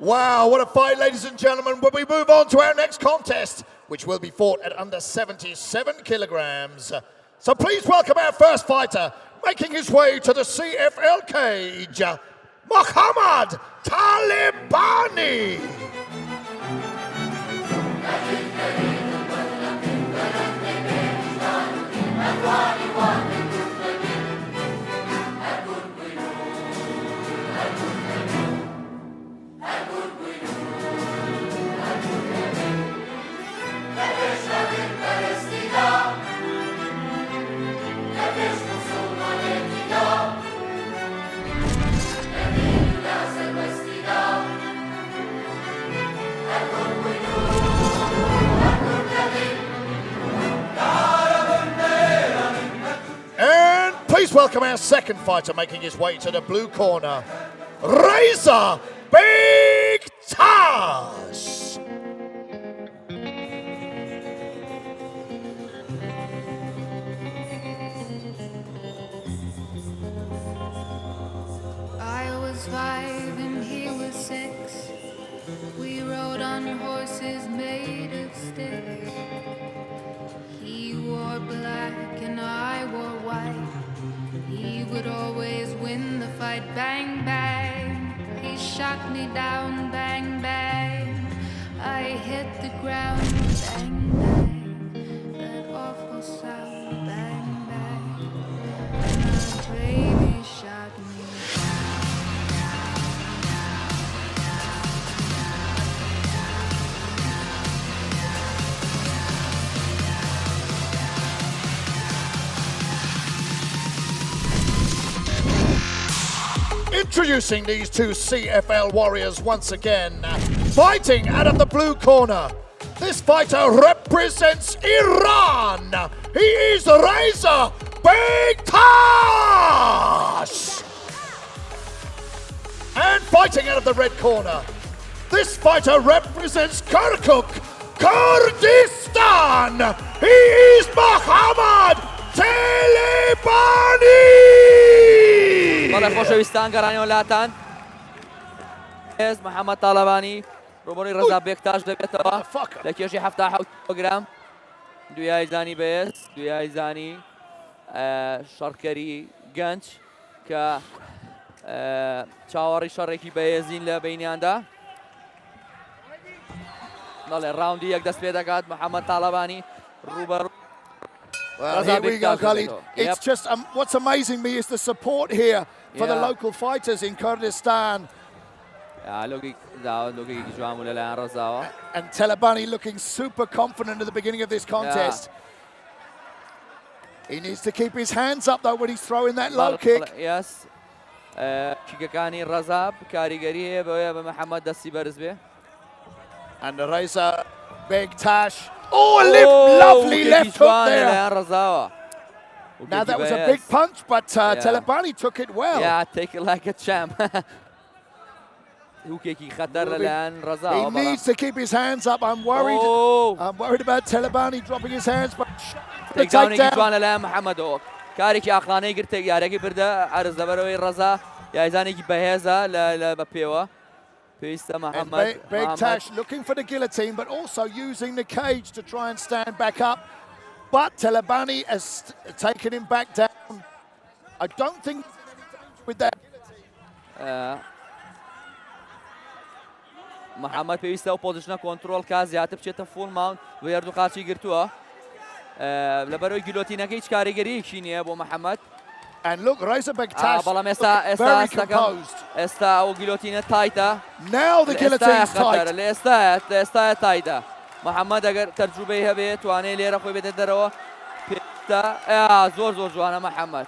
Wow, what a fight, ladies and gentlemen. When we move on to our next contest, which will be fought at under 77 kilograms. So please welcome our first fighter, making his way to the CFL cage, Mohamad Talabani. Please welcome our second fighter, making his way to the blue corner, Reza Beygtash. I was 5 and he was 6. We rode on horses made of sticks. He wore black and I wore white. He would always win the fight, bang, bang. He shot me down, bang, bang. I hit the ground, bang, bang. That awful sound, bang, bang. My baby shot me Introducing these two CFL warriors once again, fighting out of the blue corner. This fighter represents Iran. He is Reza Beygtash. And fighting out of the red corner, this fighter represents Kirkuk, Kurdistan. He is Mohamad talabani. طلع خوشویستان گرانی ولاتان از محمد طالبانی روبروی رضا بێکتاش دەبێتەوە لە کێشی 77 کیلۆگرام دوای زانی بەهێز دوای زانی شەڕکەری گەنج کە چاوەڕی شەڕێکی بەهێزین لە بینیاندا بەڵێ ڕاوندی یەک دەست پێ دەکات محەممەد طالبانی ڕوبەڕوو. Well, here we go, Khalid. It's just what's amazing me is the support here for the local fighters in Kurdistan. And Talabani looking super confident at the beginning of this contest. He needs to keep his hands up though when he's throwing that low kick. Yes. Kikakani Razab, Karigari, Mohamad Dasibarzbe. And Reza Beygtash. Oh, lovely left hook there. Now that was a big punch, but Talabani took it well. Yeah, take it like a champ. He needs to keep his hands up. I'm worried. I'm worried about Talabani dropping his hands, but take down Mohamad. Kariki Akhlani girtek yaraki birda arz dabaroy Raza yaizani baheza la bapewa. And Beygtash looking for the guillotine, but also using the cage to try and stand back up. But Talabani has taken him back down. I don't think he's in any danger with that guillotine. Mohamad pevista opposition control ka ziyate bcheta full mount verdu qachi girtua. Labaroy guillotine ka hiç karigeri kiniye bu Mohamad. And look, Reza Beygtash very composed. Now the guillotine's tight. محمد اگر تجربه هبه توانه لیره خوی بده درو زور جوانا محمد.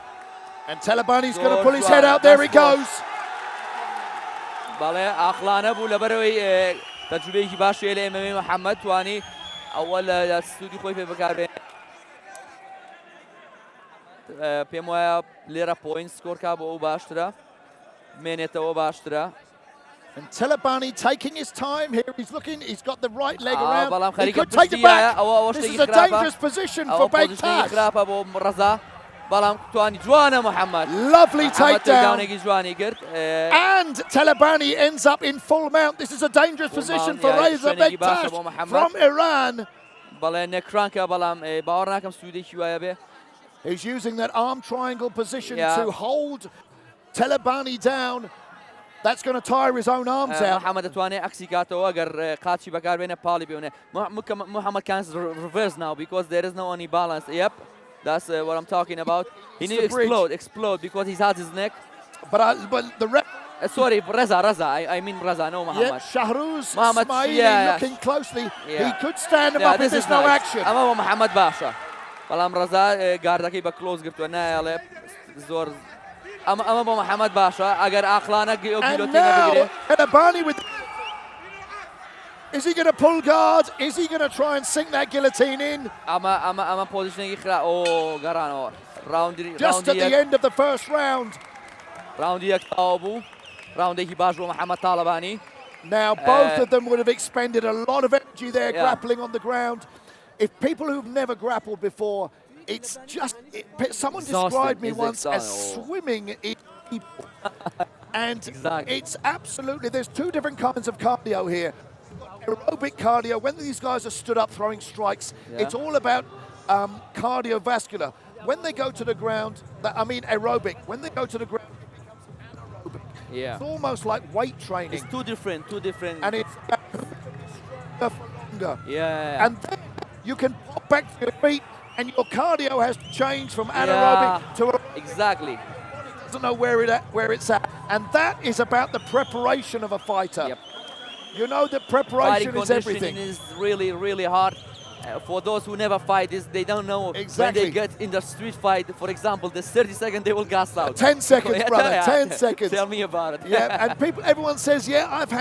And Talabani's going to pull his head out. There he goes. بله عقلانه بو لبروی تجربه کی باشه ال ام محمد توانی اول استودیو خوی به بکار پیمویا لیره پوینت سکور کا بو باشتره منیت او باشتره. And Talabani taking his time here. He's looking, he's got the right leg around. He could take it back. This is a dangerous position for Beygtash. بەڵام توانی جوانە محەممەد Lovely takedown. تێکداونێکی جوانی کرد And Talabani ends up in full mount. This is a dangerous position for Reza Beygtash from Iran. بەڵێ نەکرانکە بەڵام باوەڕ ناکەم سوودێکی وایە بێ. He's using that arm triangle position to hold Talabani down. That's going to tire his own arms out. محەممەد دەتوانێت عکسی کاتەوە ئەگەر قاچی بەکاربێنە پاڵی بێنێ. Mohamad can reverse now because there is no any balance. Yep, that's what I'm talking about. He needs to explode because he's had his neck. But the rep. Sorry, Reza. I mean Reza, no Mohamad. Yep, Shahruz Ismaili looking closely. He could stand him up if there's no action. أمام محمد باشا. بەڵام ڕەزا گاردەکەی بە کلۆز گرتووە نایەڵێ زۆر ئەمە بۆ محەممەد باشە ئەگەر ئاخلانە گیلۆتینە Talabani with. Is he going to pull guard? Is he going to try and sink that guillotine in? ئەمە پۆزیشنێکی خرا گەڕانەوە راوندی just at the end of the first round. راوندی یەک تاوا بوو راوندێکی باش بۆ محەممەد تاڵەبانی. Now both of them would have expended a lot of energy there grappling on the ground. If people who've never grappled before, it's just someone described me once as swimming in people. And it's absolutely, there's two different kinds of cardio here. Aerobic cardio, when these guys are stood up throwing strikes, it's all about cardiovascular. When they go to the ground, aerobic, when they go to the ground, it becomes anaerobic. Yeah. It's almost like weight training. It's two different. And it's longer. Yeah. And then you can pop back to your feet and your cardio has to change from anaerobic to aerobic. Exactly. Doesn't know where it's at. And that is about the preparation of a fighter. Yep. You know that preparation is everything. Is really, really hard. For those who never fight, they don't know when they get in the street fight. For example, the 30 seconds they will gas out. 10 seconds, brother. 10 seconds. Tell me about it. Yeah, and everyone says, I've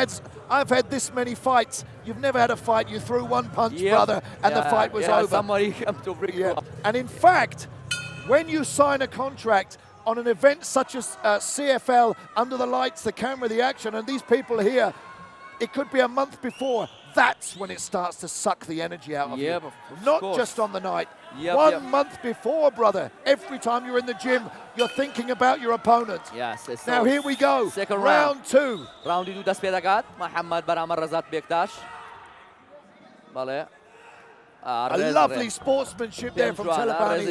had this many fights. You've never had a fight. You threw one punch, brother, and the fight was over. Somebody come to bring you up. And in fact, when you sign a contract on an event such as CFL, under the lights, the camera, the action, and these people here, it could be a month before. That's when it starts to suck the energy out of you. Not just on the night. 1 month before, brother. Every time you're in the gym, you're thinking about your opponent. Yes. Now here we go. Second round 2. Round 2 دەست پێ دەکات محەممەد بەرامبەر ڕەزا بێکتاش. بەڵێ. A lovely sportsmanship there from Talabani.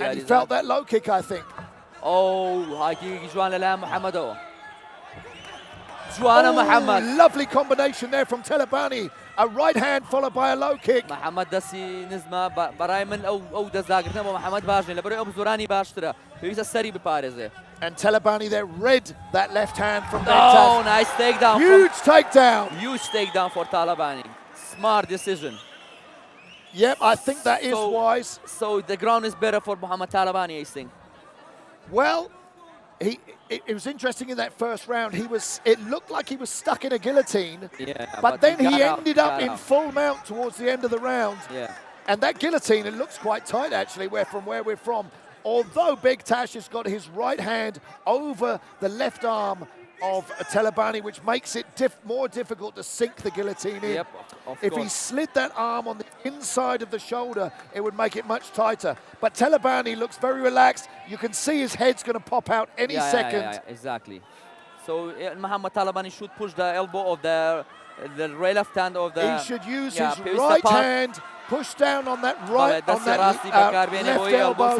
And he felt that low kick, I think. هايكيکی جوان لەلایەن محەممەدەوە. جوانە محەممەد. Lovely combination there from Talabani. A right hand followed by a low kick. محەممەد دەستی نزمە بەڕای من ئەو دەستداگرتنە بۆ محەممەد باش نیە لەبەرەوەی ئەو زۆرانی باشترە پێویستە سەری بپارێزێ. And Talabani there read that left hand from Beygtash. Nice takedown. Huge takedown. Huge takedown for Talabani. Smart decision. Yep, I think that is wise. So the ground is better for Mohamad Talabani, I think. Well, it was interesting in that first round. It looked like he was stuck in a guillotine. But then he ended up in full mount towards the end of the round. And that guillotine, it looks quite tight actually, from where we're from. Although Beygtash has got his right hand over the left arm of Talabani, which makes it more difficult to sink the guillotine in. If he slid that arm on the inside of the shoulder, it would make it much tighter. But Talabani looks very relaxed. You can see his head's going to pop out any second. Yeah, exactly. So Mohamad Talabani should push the elbow of the left hand of the... He should use his right hand, push down on that left elbow,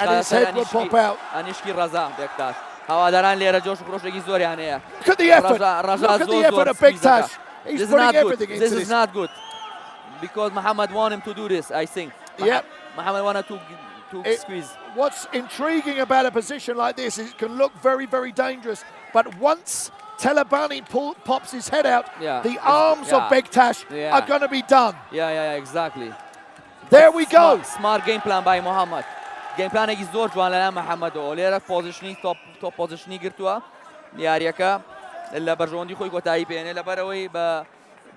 and his head will pop out. Look at the effort. Look at the effort of Beygtash. He's putting everything into this. This is not good. Because Mohamad wanted him to do this, I think. Mohamad wanted to squeeze. What's intriguing about a position like this is it can look very, very dangerous. But once Talabani pops his head out, the arms of Beygtash are going to be done. Yeah, exactly. There we go. Smart game plan by Mohamad. Game plan is زۆر جوان لەلایەن محەممەدەوە لێرە پۆزیشنی تۆپ پۆزیشنی گرتووە یاریەکە لە بەرژەوەندی خۆی کۆتایی پێێنێ لەبەرەوەی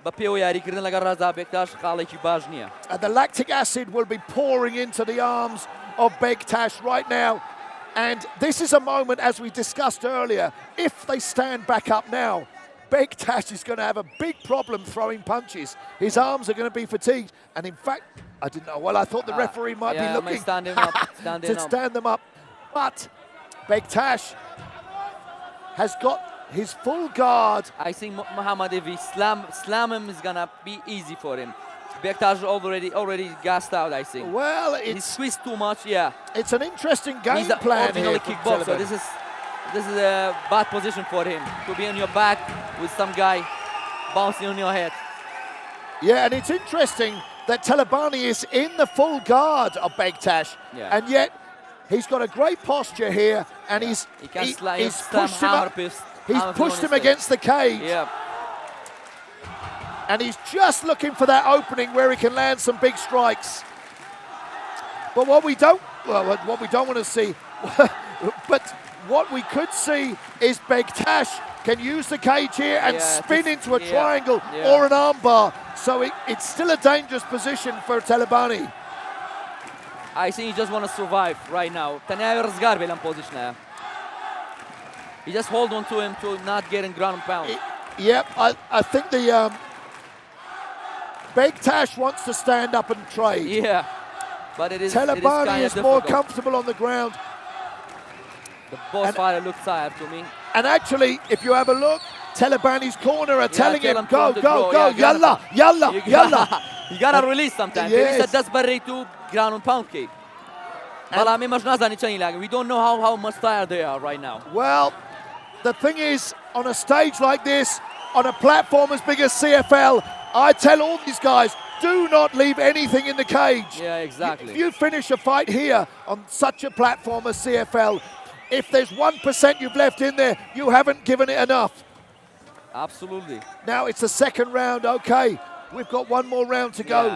بە پێوە یاریکردن لەگەڵ ڕەزا بێکتاش خاڵێکی باش نییە. And the lactic acid will be pouring into the arms of Beygtash right now. And this is a moment, as we discussed earlier, if they stand back up now, Beygtash is going to have a big problem throwing punches. His arms are going to be fatigued. And in fact, I didn't know. Well, I thought the referee might be looking stand him up. to stand them up. But Beygtash has got his full guard. I think Mohamad, if he slam him, is gonna be easy for him. Beygtash already gassed out, I think. Well, he squeezed too much. Yeah. It's an interesting game He's plan originally here. Kickboxer. This is a bad position for him to be on your back with some guy bouncing on your head. Yeah, and it's interesting that Talabani is in the full guard of Beygtash, and yet he's got a great posture here, and he's pushed him up. He's pushed him against the cage. Yeah. And he's just looking for that opening where he can land some big strikes. But what we don't want to see, but what we could see is Beygtash can use the cage here and spin into a triangle or an armbar. So it's still a dangerous position for Talabani. I think he just want to survive right now. He just hold on to him to not getting ground and pound. Yep, I think the Beygtash wants to stand up and trade. Yeah, but Talabani is more comfortable on the ground. The boss fighter looks tired to me. And actually, if you have a look, Talabani's corner are telling him, go, yalla, yalla, yalla. You gotta release sometimes. Yes. That's very to ground and pound kick. We don't know how much tired they are right now. Well, the thing is, on a stage like this, on a platform as big as CFL, I tell all these guys, do not leave anything in the cage. Yeah, exactly. If you finish a fight here on such a platform as CFL, if there's 1% you've left in there, you haven't given it enough. Absolutely. Now it's the second round, okay. We've got one more round to go.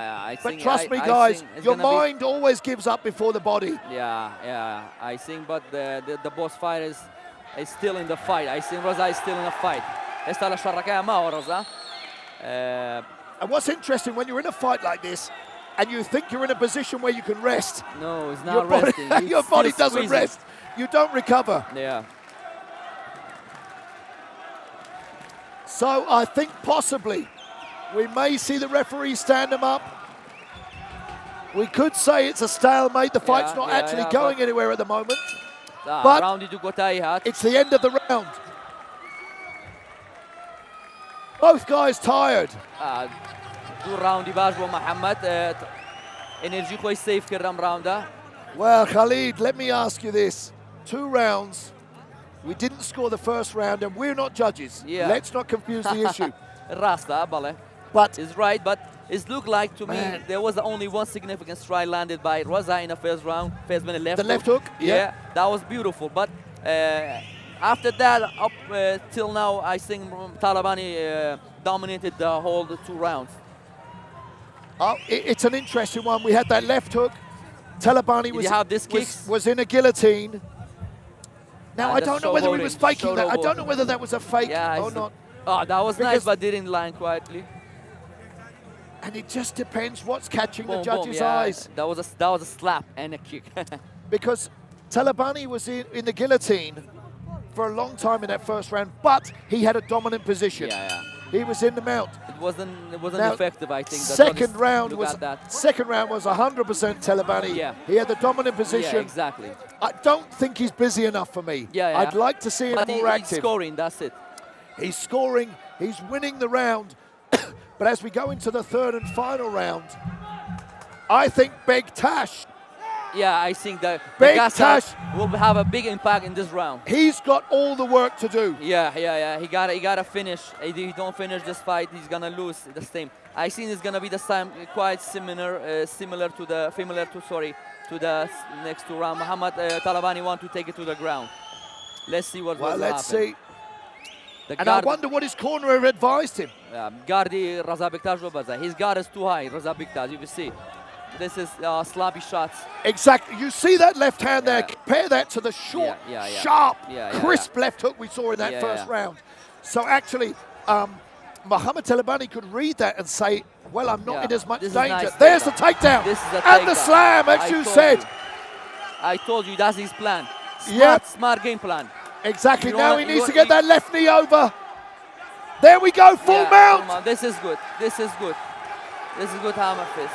But trust me, guys, your mind always gives up before the body. Yeah. I think, but the boss fight is still in the fight. I think Reza is still in the fight. And what's interesting, when you're in a fight like this, and you think you're in a position where you can rest. No, it's not resting. Your body doesn't rest. You don't recover. Yeah. So I think possibly we may see the referee stand him up. We could say it's a stalemate. The fight's not actually going anywhere at the moment. But it's the end of the round. Both guys tired. Well, Khalid, let me ask you this. 2 rounds. We didn't score the first round, and we're not judges. Let's not confuse the issue. But it's right, but it looked like to me there was only one significant strike landed by Reza in the first round. First minute left. The left hook. Yeah, that was beautiful. But after that, up till now, I think Talabani dominated the whole 2 rounds. Oh, it's an interesting one. We had that left hook. Talabani was in a guillotine. Now, I don't know whether he was faking that. I don't know whether that was a fake or not. Oh, that was nice, but didn't land quietly. And it just depends what's catching the judge's eyes. That was a slap and a kick. Because Talabani was in the guillotine for a long time in that first round, but he had a dominant position. He was in the mount. It wasn't effective, I think. Second round was 100% Talabani. He had the dominant position. Yeah, exactly. I don't think he's busy enough for me. I'd like to see him more active. He's scoring, that's it. He's scoring, he's winning the round. But as we go into the third and final round, I think Beygtash. Yeah, I think that Beygtash will have a big impact in this round. He's got all the work to do. Yeah. He gotta finish. If he don't finish this fight, he's gonna lose the same. I think it's gonna be the same, quite similar to the next 2 rounds. Mohamad Talabani want to take it to the ground. Let's see what will happen. Let's see. And I wonder what his corner have advised him. Gardi Reza Beygtash. His guard is too high, Reza Beygtash. You will see. This is sloppy shots. Exactly. You see that left hand there. Compare that to the short, sharp, crisp left hook we saw in that first round. So actually, Mohamad Talabani could read that and say, well, I'm not in as much danger. Nice. There's the takedown. And the slam, as you said. I told you that's his plan. Smart game plan. Exactly. Now he needs to get that left knee over. There we go, full mount. This is good. This is good hammer fist.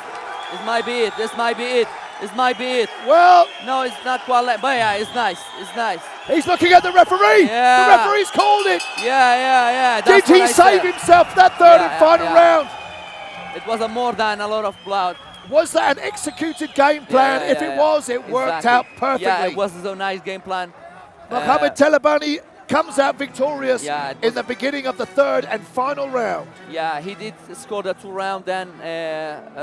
This might be it. This might be it. This might be it. Well, No, it's not quite like, but yeah, it's nice. It's nice. he's looking at the referee. Yeah. The referee's called it. Yeah. Did That's what he I save said. himself that third and final round? It was a more than a lot of blood. Was that an executed game plan? If it was, it worked Exactly. out perfectly. Yeah, it was a nice game plan. Mohamad Talabani comes out victorious Yeah, in the beginning of the third and final round. Yeah, he did score the 2 round then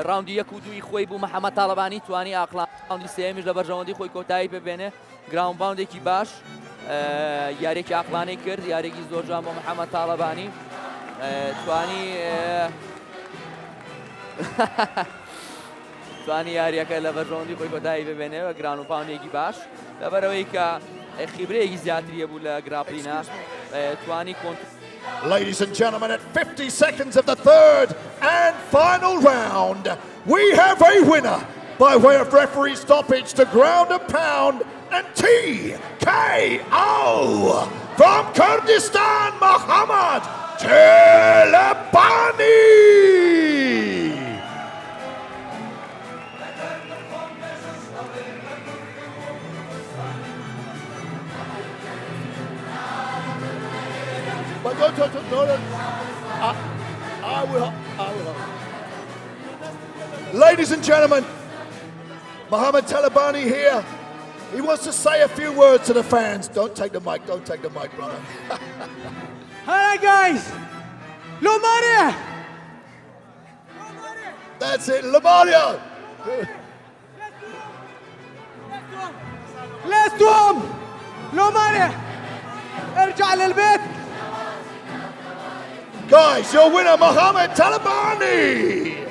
round 1 و 2 خوی بو محمد طالبانی توانی اقلام راوندی سێمیش لە بەرژەوەندی خۆی کۆتایی پێبێنێ گراوند باوندێکی باش یاریێکی عقلانەی کرد یاریێکی زۆر جوان بۆ محەممەد تاڵەبانی توانی توانی یاریەکە لە بەرژەوەندی خۆی کۆتایی پێبێنێ گراوند باوندێکی باش لەبەرەوەی کە خیبرەیەکی زیاتریە بوو لە گراپلینا توانی Ladies and gentlemen, at 50 seconds of the third and final round, we have a winner by way of referee stoppage to ground and pound and TKO from Kurdistan, Mohamad Talabani. But no. I will. Ladies and gentlemen, Mohamad Talabani here. He wants to say a few words to the fans. Don't take the mic, brother. Alright guys, Lomania! That's it, Lomania! Let's do 'em! Lomania! ارجع للبيت! Guys, your winner, Mohamad Talabani!